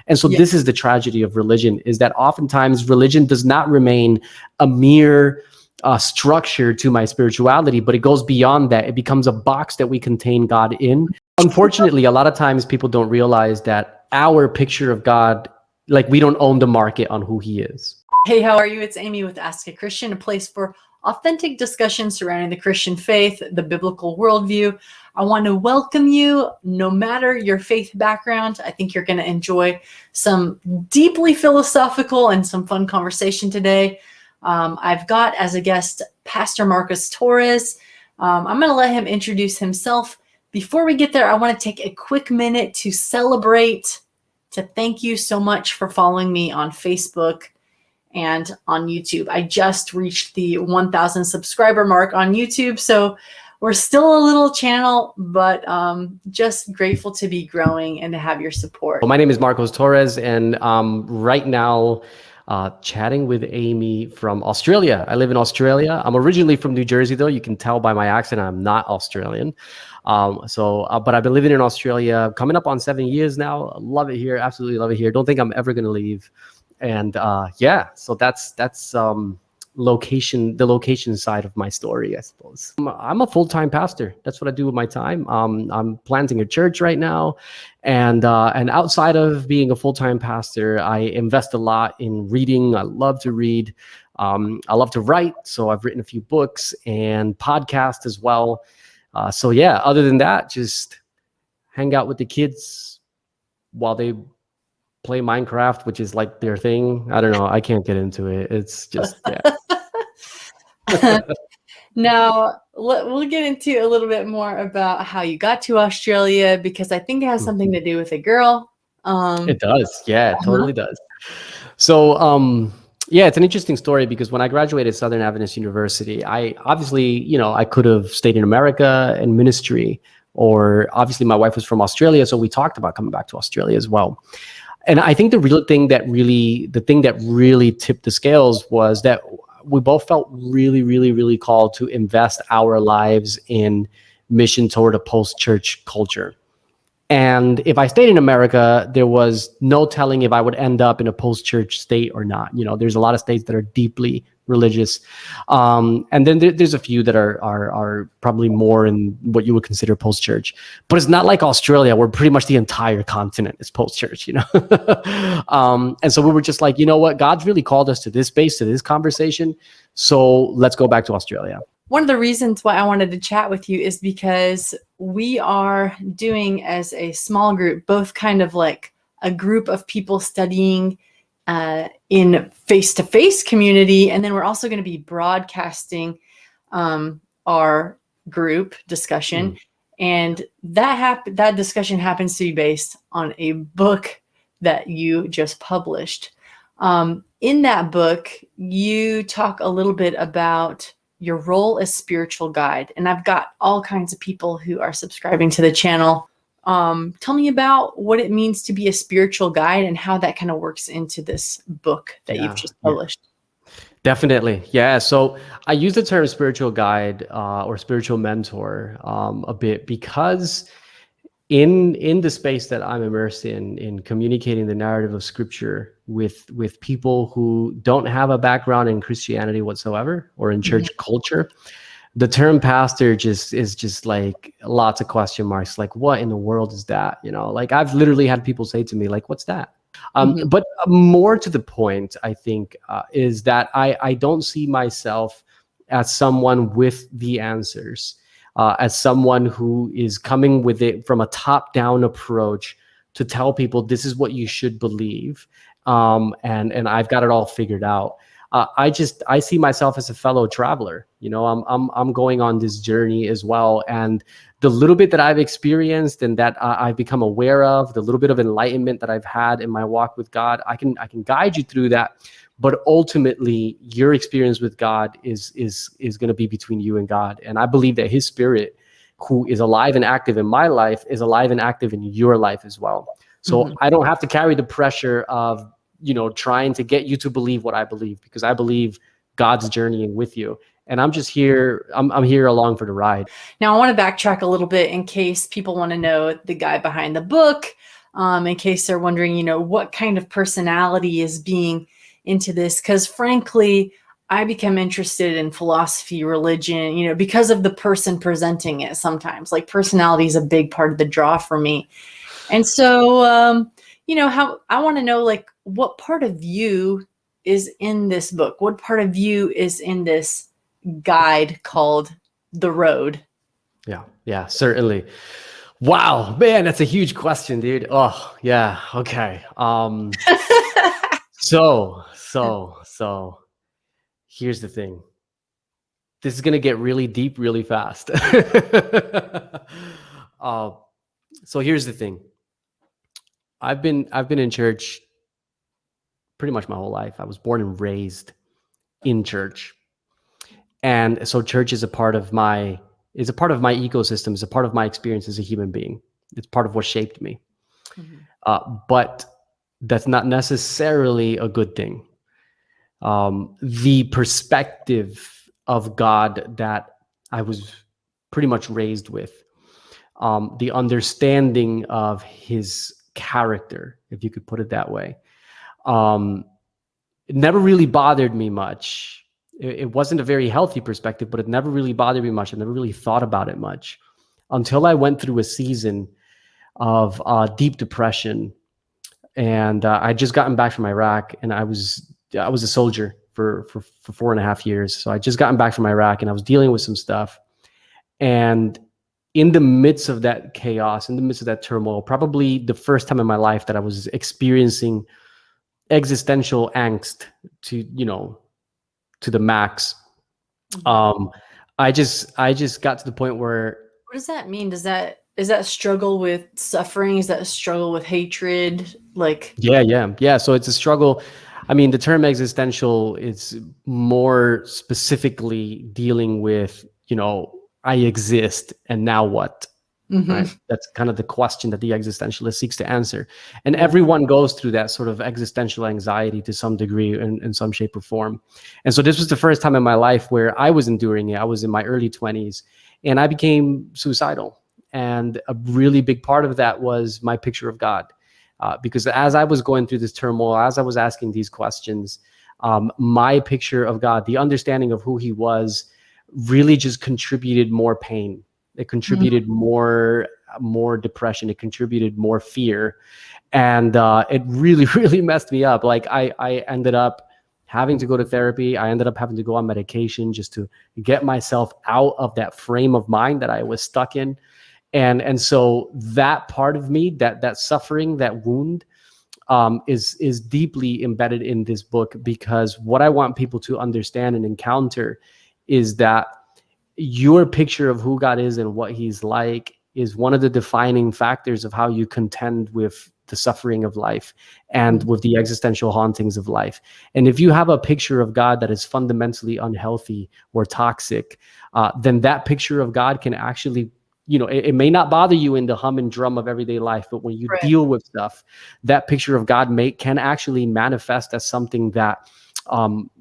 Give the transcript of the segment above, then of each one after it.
And so this is the tragedy of religion, is that oftentimes religion does not remain a mere structure to my spirituality, but it goes beyond that. It becomes a box that we contain God in. Unfortunately, a lot of times people don't realize that our picture of God, like, we don't own the market on who he is. Hey, how are you? It's Amy with Ask a Christian, a place for authentic discussion surrounding the Christian faith, the biblical worldview. I want to welcome you, no matter your faith background. I think you're going to enjoy some deeply philosophical and some fun conversation today. I've got as a guest Pastor Marcos Torres. I'm going to let him introduce himself. Before we get there, I want to take a quick minute to celebrate, to thank you so much for following me on Facebook and on YouTube. I just reached the 1,000 subscriber mark on YouTube, so we're still a little channel, but just grateful to be growing and to have your support. My name is Marcos Torres, and right now chatting with Amy from Australia. I live in Australia. I'm originally from New Jersey, though. You can tell by my accent I'm not Australian. But I've been living in Australia coming up on 7 years now. I love it here. Absolutely love it here. Don't think I'm ever going to leave. And so that's the location side of my story, I suppose. I'm a full-time pastor. That's what I do with my time. I'm planting a church right now, and outside of being a full-time pastor, I invest a lot in reading. I love to read. I love to write, so I've written a few books and podcasts as well. Other than that, just hang out with the kids while they play Minecraft, which is like their thing. I don't know. I can't get into it. It's just, yeah. Now, we'll get into a little bit more about how you got to Australia, because I think it has something to do with a girl. It does. Yeah, it totally does. So, it's an interesting story, because when I graduated Southern Adventist University, I obviously, I could have stayed in America and ministry, or obviously my wife was from Australia, so we talked about coming back to Australia as well. And I think the thing that really tipped the scales was that we both felt really, really, really called to invest our lives in mission toward a post-church culture. And if I stayed in America, there was no telling if I would end up in a post-church state or not. There's a lot of states that are deeply religious. And then there's a few that are probably more in what you would consider post-church. But it's not like Australia, where pretty much the entire continent is post-church, And so we were just like, you know what? God's really called us to this space, to this conversation. So let's go back to Australia. One of the reasons why I wanted to chat with you is because we are doing, as a small group, both kind of like a group of people studying in face-to-face community, and then we're also going to be broadcasting our group discussion, and that discussion happens to be based on a book that you just published. In that book, you talk a little bit about your role as spiritual guide, and I've got all kinds of people who are subscribing to the channel. Tell me about what it means to be a spiritual guide and how that kind of works into this book that you've just published. Definitely. Yeah. So I use the term spiritual guide or spiritual mentor a bit, because in the space that I'm immersed in communicating the narrative of Scripture with people who don't have a background in Christianity whatsoever or in church culture, the term pastor is just like lots of question marks. Like, what in the world is that? Like, I've literally had people say to me, like, what's that? But more to the point, I think, is that I don't see myself as someone with the answers, as someone who is coming with it from a top-down approach to tell people this is what you should believe, and I've got it all figured out. I see myself as a fellow traveler. I'm going on this journey as well, and the little bit that I've experienced and that I've become aware of, the little bit of enlightenment that I've had in my walk with God, I can guide you through that. But ultimately, your experience with God is going to be between you and God. And I believe that His Spirit, who is alive and active in my life, is alive and active in your life as well. So I don't have to carry the pressure of trying to get you to believe what I believe, because I believe God's journeying with you. And I'm just here. I'm here along for the ride. Now, I want to backtrack a little bit in case people want to know the guy behind the book. in case they're wondering, what kind of personality is being into this. Because frankly, I become interested in philosophy, religion, because of the person presenting it sometimes. Like personality is a big part of the draw for me. And so, how I want to know, like, what part of you is in this book? What part of you is in this guide called The Road? Yeah, certainly. Wow, man, that's a huge question, dude. Oh, yeah. Okay. So here's the thing. This is gonna get really deep really fast. uh, so here's the thing. I've been in church pretty much my whole life. I was born and raised in church, and so church is a part of my ecosystem. It's a part of my experience as a human being. It's part of what shaped me. But that's not necessarily a good thing. The perspective of God that I was pretty much raised with, the understanding of his character, if you could put it that way, it never really bothered me much. It wasn't a very healthy perspective, but it never really bothered me much. I never really thought about it much until I went through a season of deep depression. And I just gotten back from Iraq, and I was a soldier for 4.5 years. So I just gotten back from Iraq, and I was dealing with some stuff. And in the midst of that chaos, in the midst of that turmoil, probably the first time in my life that I was experiencing existential angst to the max. I just got to the point where, what does that mean? Is that struggle with suffering? Is that a struggle with hatred? Like, yeah. So it's a struggle. I mean, the term existential is more specifically dealing with, I exist and now what? Right? That's kind of the question that the existentialist seeks to answer. And everyone goes through that sort of existential anxiety to some degree in some shape or form. And so this was the first time in my life where I was enduring it. I was in my early 20s, and I became suicidal. And a really big part of that was my picture of God. Because as I was going through this turmoil, as I was asking these questions, my picture of God, the understanding of who he was, really just contributed more pain. It contributed more depression. It contributed more fear. And it really, really messed me up. Like I ended up having to go to therapy. I ended up having to go on medication just to get myself out of that frame of mind that I was stuck in. And so that part of me, that suffering, that wound, is deeply embedded in this book, because what I want people to understand and encounter is that your picture of who God is and what he's like is one of the defining factors of how you contend with the suffering of life and with the existential hauntings of life. And if you have a picture of God that is fundamentally unhealthy or toxic, then that picture of God can actually, it may not bother you in the hum and drum of everyday life, but when you deal with stuff, that picture of God can actually manifest as something that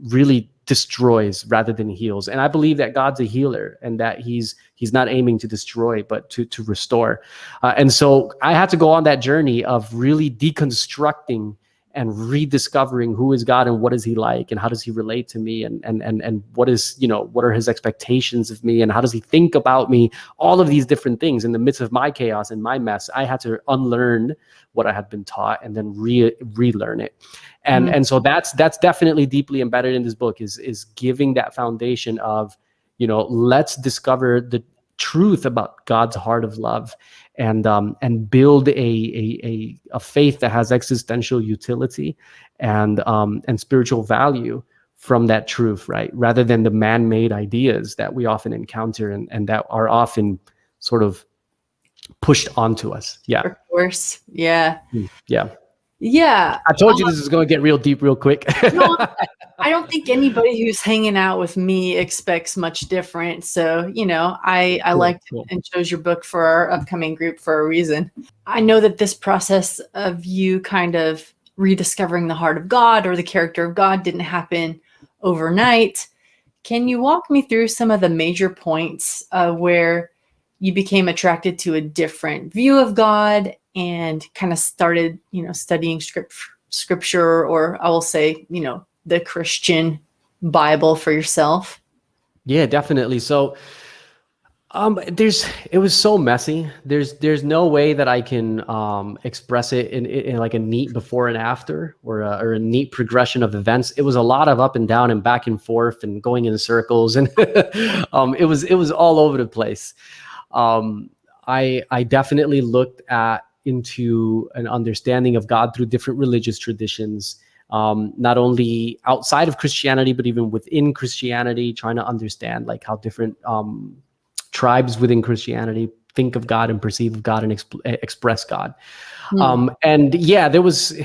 really destroys rather than heals. And I believe that God's a healer, and that he's not aiming to destroy, but to restore. And so I had to go on that journey of really deconstructing and rediscovering who is God and what is he like and how does he relate to me, and what is, what are his expectations of me and how does he think about me, all of these different things. In the midst of my chaos and my mess, I had to unlearn what I had been taught and then relearn it. And so that's definitely deeply embedded in this book, is giving that foundation of, let's discover the truth about God's heart of love, and build a faith that has existential utility and spiritual value from that truth, right? Rather than the man-made ideas that we often encounter and that are often sort of pushed onto us. Yeah. Of course. Yeah. Yeah. Yeah. I told you this is going to get real deep real quick. No, I don't think anybody who's hanging out with me expects much different. So, I Cool, liked cool. and chose your book for our upcoming group for a reason. I know that this process of you kind of rediscovering the heart of God or the character of God didn't happen overnight. Can you walk me through some of the major points where you became attracted to a different view of God and kind of started, studying scripture, or I will say, the Christian Bible for yourself? Yeah, definitely. So it was so messy. There's no way that I can express it in like a neat before and after, or a neat progression of events. It was a lot of up and down and back and forth and going in circles, and it was all over the place. Um, I definitely looked into an understanding of God through different religious traditions, not only outside of Christianity, but even within Christianity, trying to understand like how different tribes within Christianity think of God and perceive of God and express God. And yeah, there was.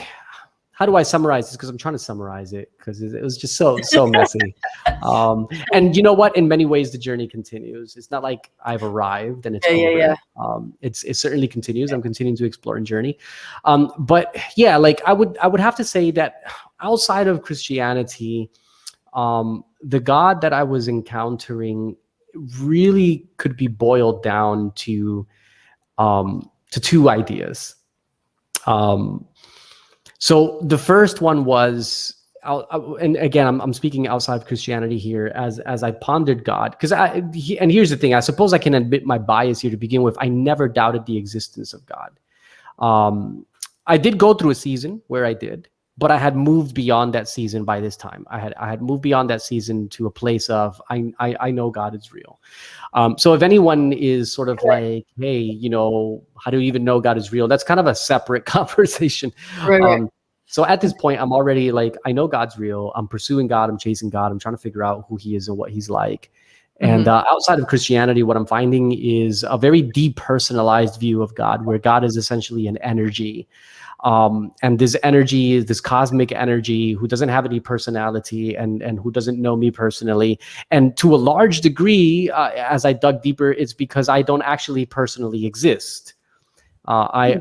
How do I summarize this? Because I'm trying to summarize it because it was just so messy. And you know what? In many ways, the journey continues. It's not like I've arrived and it's over. Yeah. It certainly continues. I'm continuing to explore and journey. But yeah, like I would have to say that outside of Christianity, the God that I was encountering really could be boiled down to two ideas. So the first one was, and again, I'm speaking outside of Christianity here as I pondered God, because and here's the thing, I suppose I can admit my bias here to begin with. I never doubted the existence of God. I did go through a season where I did, but I had moved beyond that season by this time. I had moved beyond that season to a place of I know God is real. So if anyone is sort of like, hey, how do you even know God is real? That's kind of a separate conversation. Right. So at this point, I'm already like, I know God's real. I'm pursuing God. I'm chasing God. I'm trying to figure out who he is and what he's like. And outside of Christianity, what I'm finding is a very depersonalized view of God, where God is essentially an energy. And this energy is this cosmic energy who doesn't have any personality and who doesn't know me personally. And to a large degree, as I dug deeper, it's because I don't actually personally exist. I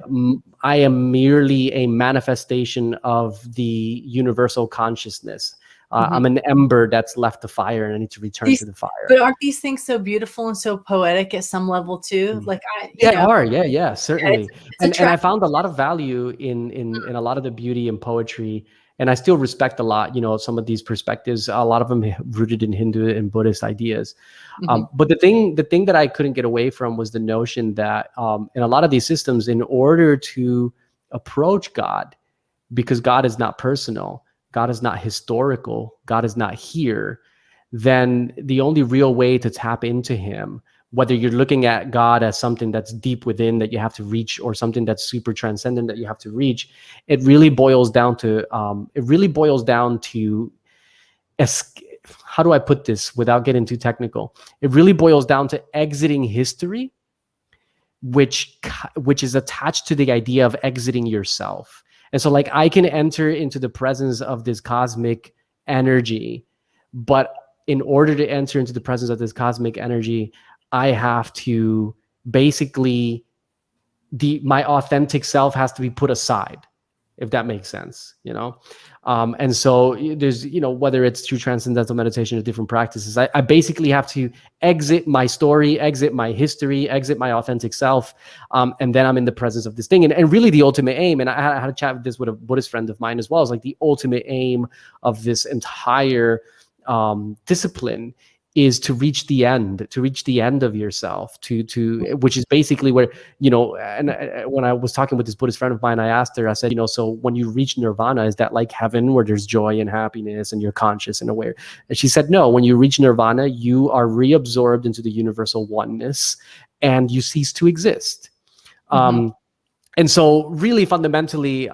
am merely a manifestation of the universal consciousness. I'm an ember that's left the fire, and I need to return to the fire. But aren't these things so beautiful and so poetic at some level too? Like Yeah, certainly. It's And I found a lot of value in a lot of the beauty and poetry, and I still respect a lot, some of these perspectives. A lot of them rooted in Hindu and Buddhist ideas. But the thing that I couldn't get away from was the notion that in a lot of these systems, in order to approach God, because God is not personal, God is not historical, God is not here, then the only real way to tap into him, whether you're looking at God as something that's deep within that you have to reach, or something that's super transcendent that you have to reach, it really boils down to how do I put this without getting too technical? It really boils down to exiting history, which is attached to the idea of exiting yourself. And so like I can enter into the presence of this cosmic energy, but in order to enter into the presence of this cosmic energy, I have to basically, my authentic self has to be put aside, if that makes sense, and so there's, whether it's through transcendental meditation or different practices, I basically have to exit my story, exit my history, exit my authentic self, and then I'm in the presence of this thing. And really the ultimate aim, and I had a chat with this with a Buddhist friend of mine as well, is like the ultimate aim of this entire discipline is to reach the end of yourself, which is basically where, and when I was talking with this Buddhist friend of mine, I asked her, I said, so when you reach nirvana, is that like heaven where there's joy and happiness and you're conscious and aware? And she said, no, when you reach nirvana, you are reabsorbed into the universal oneness and you cease to exist. And so really fundamentally,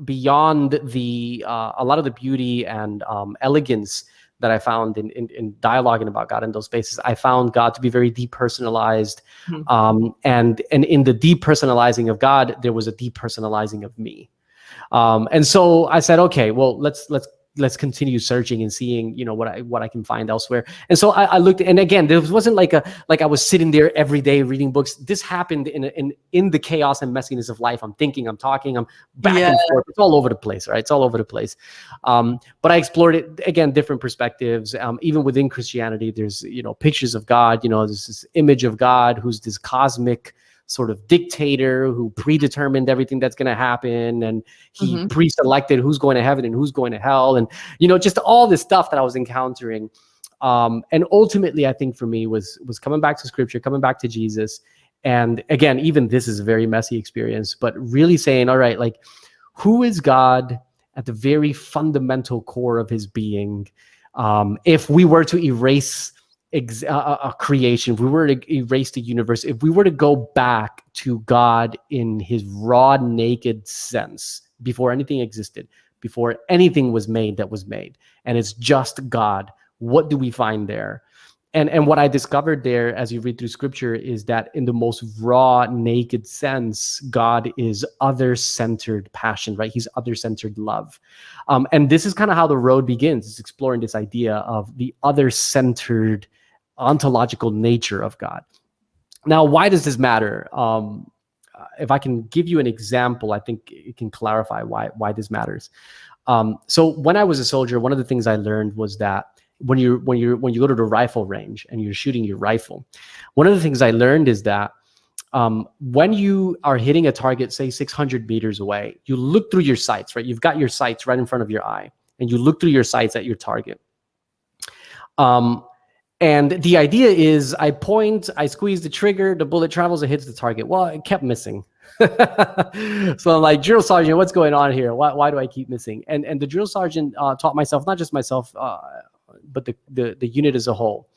beyond a lot of the beauty and elegance that I found in dialoguing about God in those spaces, I found God to be very depersonalized. And in the depersonalizing of God, there was a depersonalizing of me. And so I said, okay, well, let's continue searching and seeing, what I can find elsewhere. And so I looked, and again, there wasn't like I was sitting there every day reading books. This happened in the chaos and messiness of life. I'm thinking, I'm talking, I'm back and forth. It's all over the place, right? It's all over the place. But I explored it again, different perspectives. Even within Christianity, there's, pictures of God. There's this image of God who's this cosmic sort of dictator who predetermined everything that's going to happen, and he pre-selected who's going to heaven and who's going to hell, and just all this stuff that I was encountering. And ultimately, I think for me was coming back to Scripture, coming back to Jesus. And again, even this is a very messy experience, but really saying, all right, like, who is God at the very fundamental core of his being? If we were to erase creation, if we were to erase the universe, if we were to go back to God in his raw, naked sense, before anything existed, before anything was made that was made, and it's just God, what do we find there? And what I discovered there as you read through Scripture is that in the most raw, naked sense, God is other-centered passion, right? He's other-centered love. And this is kind of how the road begins. It's exploring this idea of the other-centered ontological nature of God. Now, why does this matter? If I can give you an example, I think it can clarify why this matters. So when I was a soldier, one of the things I learned was that when you go to the rifle range and you're shooting your rifle, one of the things I learned is that when you are hitting a target, say 600 meters away, you look through your sights, right? You've got your sights right in front of your eye, and you look through your sights at your target. And the idea is I point, I squeeze the trigger, the bullet travels and hits the target. Well, it kept missing. So I'm like, drill sergeant, what's going on here? Why do I keep missing? And the drill sergeant taught myself, not just myself, but the unit as a whole,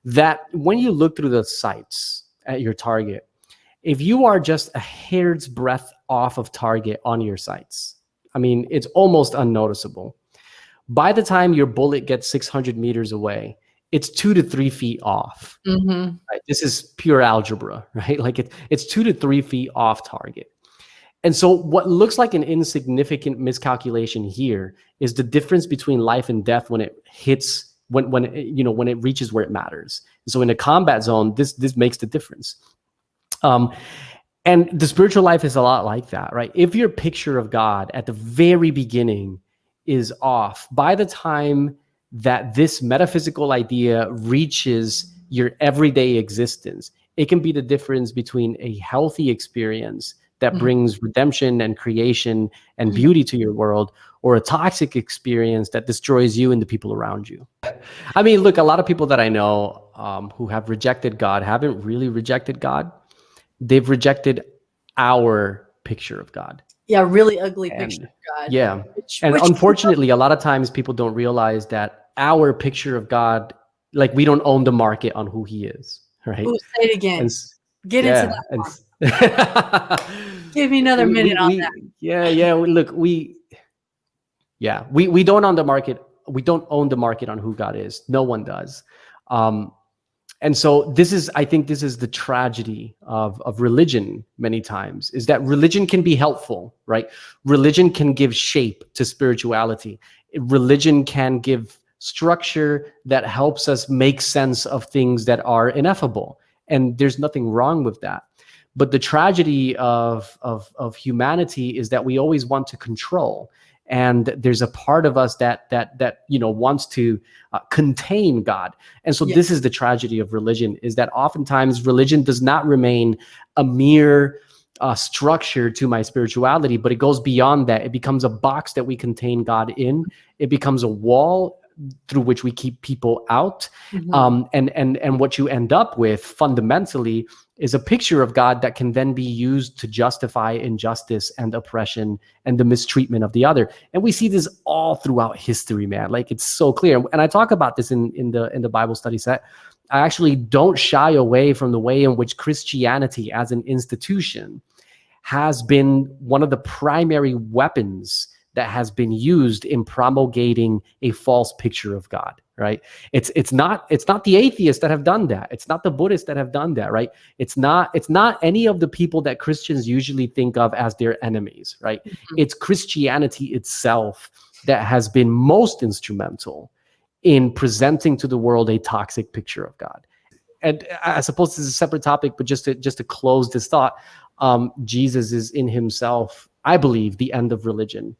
that when you look through the sights at your target, if you are just a hair's breadth off of target on your sights, I mean, it's almost unnoticeable. By the time your bullet gets 600 meters away, it's 2 to 3 feet off. Right? This is pure algebra, right? Like it's 2 to 3 feet off target. And so what looks like an insignificant miscalculation here is the difference between life and death when it hits, when it reaches where it matters. So in a combat zone, this makes the difference. And the spiritual life is a lot like that, right? If your picture of God at the very beginning is off, by the time that this metaphysical idea reaches your everyday existence, it can be the difference between a healthy experience that brings redemption and creation and beauty to your world, or a toxic experience that destroys you and the people around you. I mean, look, a lot of people that I know who have rejected God haven't really rejected God. They've rejected our picture of God. Yeah, really ugly picture of God. Yeah. And unfortunately, a lot of times people don't realize that our picture of God, like, we don't own the market on who he is, right? Ooh, say it again. Get into that. Give me another minute on that. We don't own the market. We don't own the market on who God is. No one does. And so I think this is the tragedy of religion many times, is that religion can be helpful, right? Religion can give shape to spirituality. Religion can give structure that helps us make sense of things that are ineffable. And there's nothing wrong with that. But the tragedy of humanity is that we always want to control. And there's a part of us that wants to contain God. And so this is the tragedy of religion, is that oftentimes religion does not remain a mere structure to my spirituality, but it goes beyond that. It becomes a box that we contain God in. It becomes a wall through which we keep people out. And what you end up with fundamentally is a picture of God that can then be used to justify injustice and oppression and the mistreatment of the other. And we see this all throughout history, man. Like, it's so clear. And I talk about this in the Bible study set. I actually don't shy away from the way in which Christianity as an institution has been one of the primary weapons that has been used in promulgating a false picture of God, right? It's not the atheists that have done that. It's not the Buddhists that have done that, right? It's not any of the people that Christians usually think of as their enemies, right? It's Christianity itself that has been most instrumental in presenting to the world a toxic picture of God. And I suppose this is a separate topic, but just to close this thought, Jesus is in himself, I believe, the end of religion.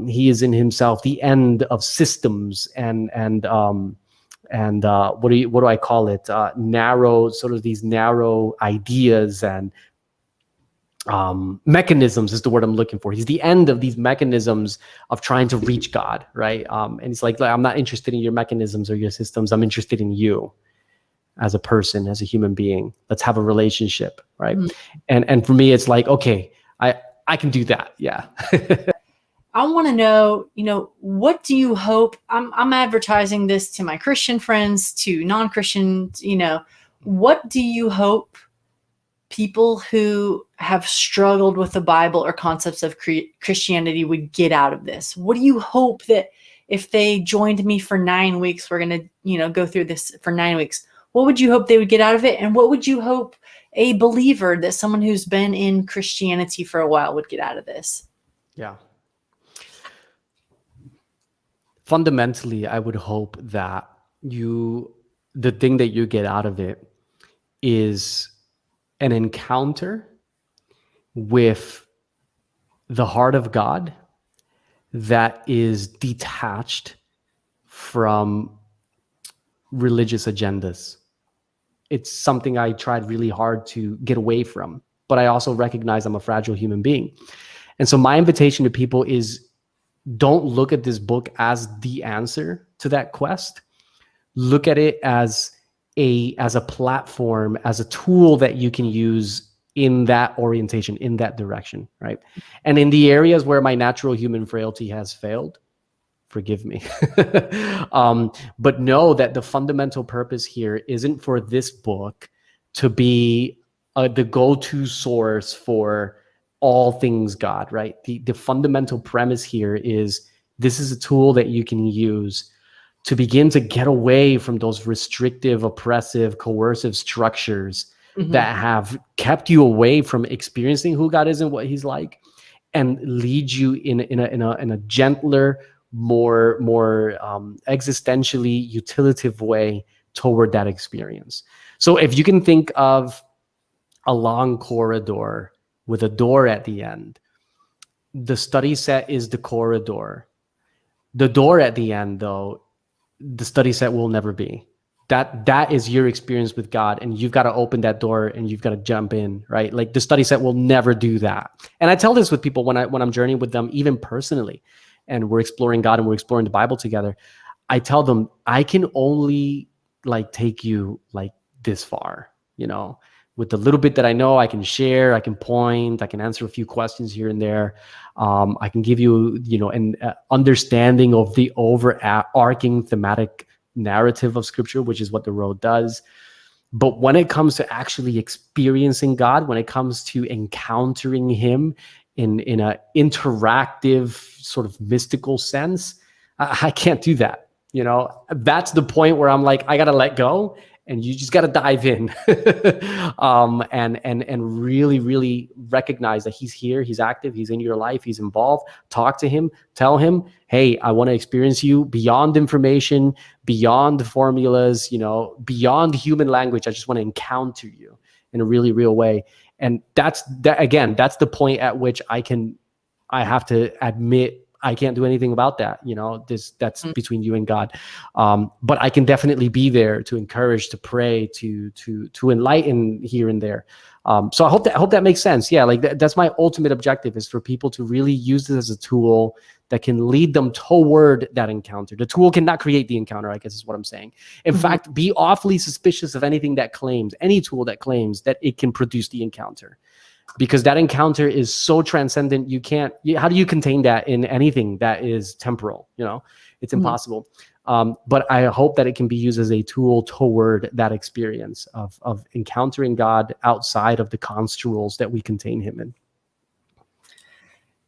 He is in himself the end of systems and what do I call it? Narrow, sort of these narrow ideas and mechanisms is the word I'm looking for. He's the end of these mechanisms of trying to reach God, right? And it's like, I'm not interested in your mechanisms or your systems. I'm interested in you as a person, as a human being. Let's have a relationship, right? And for me, it's like, okay, I can do that. Yeah. I want to know, what do you hope? I'm advertising this to my Christian friends, to non-Christians, what do you hope people who have struggled with the Bible or concepts of Christianity would get out of this? What do you hope that if they joined me for 9 weeks, we're going to, go through this for 9 weeks, what would you hope they would get out of it? And what would you hope a believer, that someone who's been in Christianity for a while, would get out of this? Yeah. Fundamentally, I would hope that the thing that you get out of it is an encounter with the heart of God that is detached from religious agendas. It's something I tried really hard to get away from, but I also recognize I'm a fragile human being. And so my invitation to people is, don't look at this book as the answer to that quest. Look at it as a platform, as a tool that you can use in that orientation, in that direction, right? And in the areas where my natural human frailty has failed, forgive me. But know that the fundamental purpose here isn't for this book to be the go-to source for all things God, right? The fundamental premise here is, this is a tool that you can use to begin to get away from those restrictive, oppressive, coercive structures that have kept you away from experiencing who God is and what He's like, and lead you in a gentler, more existentially utilitive way toward that experience. So if you can think of a long corridor with a door at the end, the study set is the corridor. The door at the end, though, the study set will never be. That is your experience with God, and you've got to open that door and you've got to jump in, right? Like, the study set will never do that. And I tell this with people when I'm journeying with them, even personally, and we're exploring God and we're exploring the Bible together. I tell them, I can only take you this far, with the little bit that I know. I can share, I can point, I can answer a few questions here and there. I can give you, an understanding of the overarching thematic narrative of Scripture, which is what the road does. But when it comes to actually experiencing God, when it comes to encountering Him in an interactive, sort of mystical sense, I can't do that. That's the point where I'm like, I gotta let go, and you just gotta dive in, and really, really recognize that He's here, He's active, He's in your life, He's involved. Talk to Him, tell Him, hey, I want to experience you beyond information, beyond formulas, beyond human language. I just want to encounter you in a really real way. And that's the point at which I have to admit I can't do anything about that. That's between you and God. But I can definitely be there to encourage, to pray, to enlighten here and there. So I hope that makes sense. Yeah, that's my ultimate objective, is for people to really use this as a tool that can lead them toward that encounter. The tool cannot create the encounter, I guess is what I'm saying. In fact, be awfully suspicious of any tool that claims that it can produce the encounter. Because that encounter is so transcendent, how do you contain that in anything that is temporal? It's impossible. But I hope that it can be used as a tool toward that experience of encountering God outside of the construals that we contain Him in.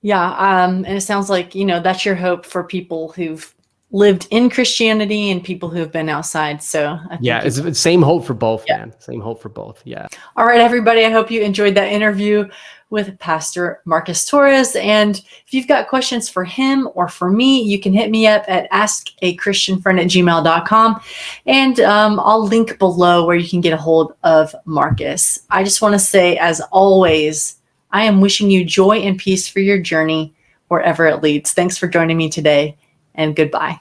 Yeah, and it sounds like, that's your hope for people who've lived in Christianity and people who have been outside. So I think it's the same hope for both, man. Same hope for both. Yeah. All right, everybody. I hope you enjoyed that interview with Pastor Marcus Torres. And if you've got questions for him or for me, you can hit me up at askachristianfriend@gmail.com. And I'll link below where you can get a hold of Marcus. I just want to say, as always, I am wishing you joy and peace for your journey wherever it leads. Thanks for joining me today, and goodbye.